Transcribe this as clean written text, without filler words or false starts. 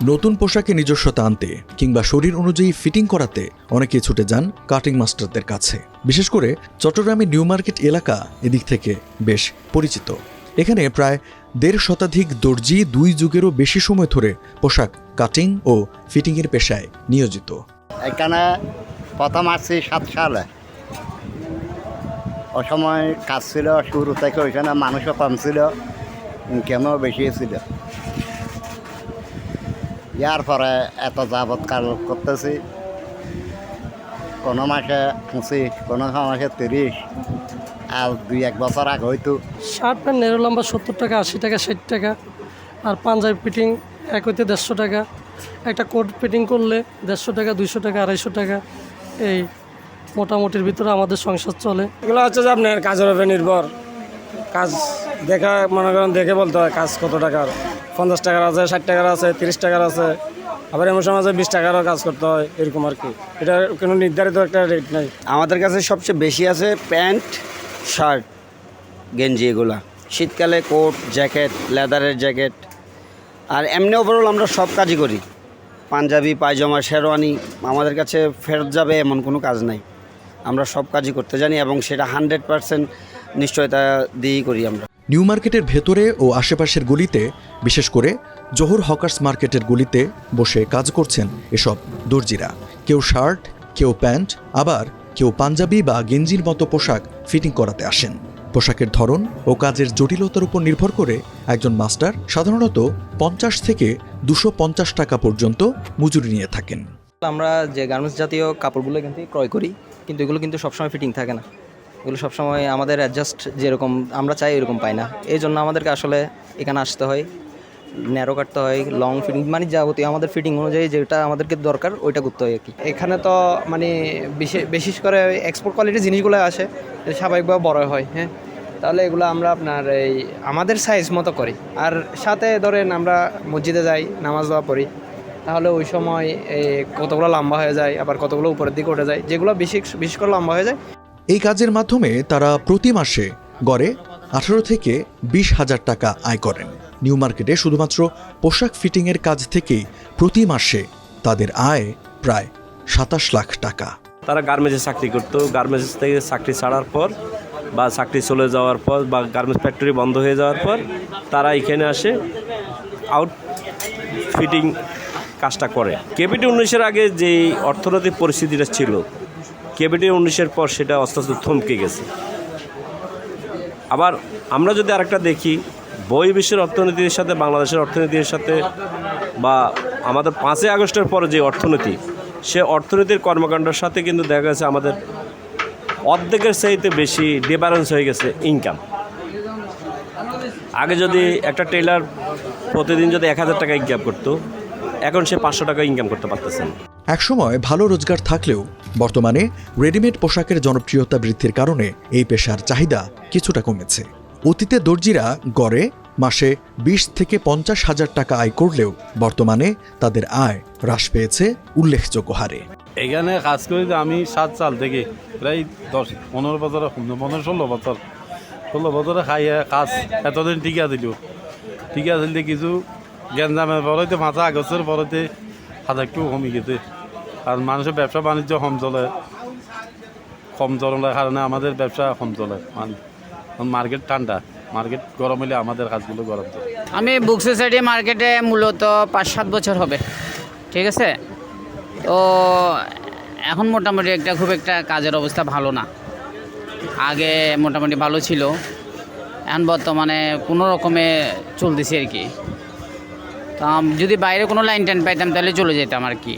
নতুন পোশাকে নিজস্বতা আনতে কিংবা শরীর অনুযায়ী ফিটিং করাতে অনেকেই ছুটে যান কাটিং মাস্টারদের কাছে। বিশেষ করে চট্টগ্রামের নিউ মার্কেট এলাকা এদিক থেকে বেশ পরিচিত। এখানে প্রায় ১.৫ শতাধিক দর্জি ২ যুগেরও বেশি সময় ধরে পোশাক কাটিং ও ফিটিংয়ের পেশায় নিয়োজিত। এখানে প্রথম আসছি ৭ সালে। ও সময় কাজ ছিল শুরু থেকে, ওইখানে মানুষও কম ছিল, ইনকামও বেশি ছিল। ইয়ার পরে এত যাবৎ কাল করতেছি, কোনো মাসে ২৫, কোনো মাসে ৩০, আর ২-১ বছর আগে হয়তো। শার্ট প্যান্ট নেরো লম্বা ৭০ টাকা, ৮০ টাকা, ৬০ টাকা। আর পাঞ্জাবি ফিটিং এক হইতে ১৫০ টাকা। একটা কোট ফিটিং করলে ১৫০ টাকা, ২০০ টাকা, ২৫০ টাকা। এই মোটামুটির ভিতরে আমাদের সংসার চলে। এগুলো হচ্ছে যে আপনার কাজের উপরে নির্ভর। কাজ দেখা মনে করেন দেখে বলতে হয় কাজ কত টাকার। ৫০ টাকার আছে, ৬০ টাকার আছে, ৩০ টাকার আছে, আবার এমন সময় আছে ২০ টাকারও কাজ করতে হয়, এরকম আর কি। এটা কোনো নির্ধারিত একটা রেট নেই। আমাদের কাছে সবচেয়ে বেশি আছে প্যান্ট, শার্ট, গেঞ্জি। এগুলা শীতকালে কোট, জ্যাকেট, লেদারের জ্যাকেট। আর এমনি ওভারঅল আমরা সব কাজই করি। পাঞ্জাবি, পায়জামা, শেরওয়ানি আমাদের কাছে ফেরত যাবে এমন কোনো কাজ নাই। আমরা সব কাজই করতে জানি এবং সেটা 100% নিশ্চয়তা দিয়েই করি আমরা। নিউ মার্কেটের ভেতরে ও আশেপাশের গলিতে, বিশেষ করে জহুর হকার্স মার্কেটের গলিতে বসে কাজ করছেন এসব দর্জিরা। কেউ শার্ট, কেউ প্যান্ট, আবার কেউ পাঞ্জাবি বা গেঞ্জির মতো পোশাক ফিটিং করাতে আসেন। পোশাকের ধরন ও কাজের জটিলতার উপর নির্ভর করে একজন মাস্টার সাধারণত ৫০ থেকে ২৫০ টাকা পর্যন্ত মজুরি নিয়ে থাকেন। আমরা যে গার্মেন্টস জাতীয় কাপড়গুলো এখান থেকে ক্রয় করি, কিন্তু এগুলো কিন্তু সবসময় ফিটিং থাকে না। এগুলো সবসময় আমাদের অ্যাডজাস্ট যেরকম আমরা চাই এরকম পাই না। এই জন্য আমাদেরকে আসলে এখানে আসতে হয়, ন্যারো কাটতে হয়, লং ফিটিং, মানে যাবতীয় আমাদের ফিটিং অনুযায়ী যেটা আমাদেরকে দরকার ওইটা করতে হয় আর কি। এখানে তো মানে বিশেষ করে এক্সপোর্ট কোয়ালিটির জিনিসগুলো আসে, স্বাভাবিকভাবে বড় হয়। হ্যাঁ, তাহলে এগুলো আমরা আপনার এই আমাদের সাইজ মতো করি। আর সাথে ধরেন আমরা মসজিদে যাই, নামাজ দোয়া পড়ি, তাহলে ওই সময় কতগুলো লম্বা হয়ে যায়, আবার কতগুলো উপরের দিকে উঠে যায়, যেগুলো বিশেষ করে লম্বা হয়ে যায়। এই কাজের মাধ্যমে তারা প্রতি মাসে গড়ে ১৮ থেকে ২০ হাজার টাকা আয় করেন। নিউ মার্কেটে শুধুমাত্র পোশাক ফিটিংয়ের কাজ থেকেই প্রতি মাসে তাদের আয় প্রায় ২৭ লাখ টাকা। তারা গার্মেন্টসে চাকরি করতো, গার্মেন্টস থেকে চাকরি ছাড়ার পর বা চাকরি চলে যাওয়ার পর বা গার্মেন্টস ফ্যাক্টরি বন্ধ হয়ে যাওয়ার পর তারা এখানে আসে আউট ফিটিং কাজটা করে। কেপিটি ১৯-এর আগে যে অর্থনৈতিক পরিস্থিতিটা ছিল, কেপিটি ১৯-এর পর সেটা আস্তে আস্তে থমকে গেছে। আবার আমরা যদি আরেকটা দেখি, বহির্বিশ্বের অর্থনীতির সাথে বাংলাদেশের অর্থনীতির সাথে বা আমাদের ৫ই আগস্টের পরে যে অর্থনীতি, সে অর্থনীতির কর্মকাণ্ডের সাথে কিন্তু দেখা গেছে আমাদের অর্ধেকের চাইতে বেশি ডিফারেন্স হয়ে গেছে ইনকাম। আগে যদি একটা টেলার প্রতিদিন যদি ১,০০০ টাকা ইনকাম করতো, এখন সে ৫০০ টাকা ইনকাম করতে পারতেছেন। একসময় ভালো রোজগার থাকলেও বর্তমানে রেডিমেড পোশাকের জনপ্রিয়তা বৃদ্ধির কারণে এই পেশার চাহিদা কিছুটা কমেছে। অতীতে দর্জিরা গড়ে মাসে ২০ থেকে ৫০ হাজার টাকা আয় করলেও বর্তমানে তাদের আয় হ্রাস পেয়েছে উল্লেখযোগ্য হারে। এখানে কাজ করি আমি ৭ সাল থেকে প্রায় ১০-১৫ বছর, ১৫-১৬ বছরে খাইয়ে কাজ এতদিন টিকা দিল কিছু গ্যাঞ্জামের পরেতে ৫ আগস্টের পরেতে হাত একটু কমে গেছে। আর মানুষের ব্যবসা বাণিজ্য কম চলার কারণে আমাদের ব্যবসা কম চলে। মার্কেট ঠান্ডা, মার্কেট গরম হলে আমাদের কাজগুলো গরম চলে। আমি বুক সোসাইটি মার্কেটে মূলত ৫-৭ বছর হবে, ঠিক আছে। তো এখন মোটামুটি খুব একটা কাজের অবস্থা ভালো না। আগে মোটামুটি ভালো ছিল, এখন বর্তমানে কোনো রকমে চলতেছে আর কি। তো যদি বাইরে কোনো লাইন টাইন পাইতাম তাহলে চলে যেতাম আর কি।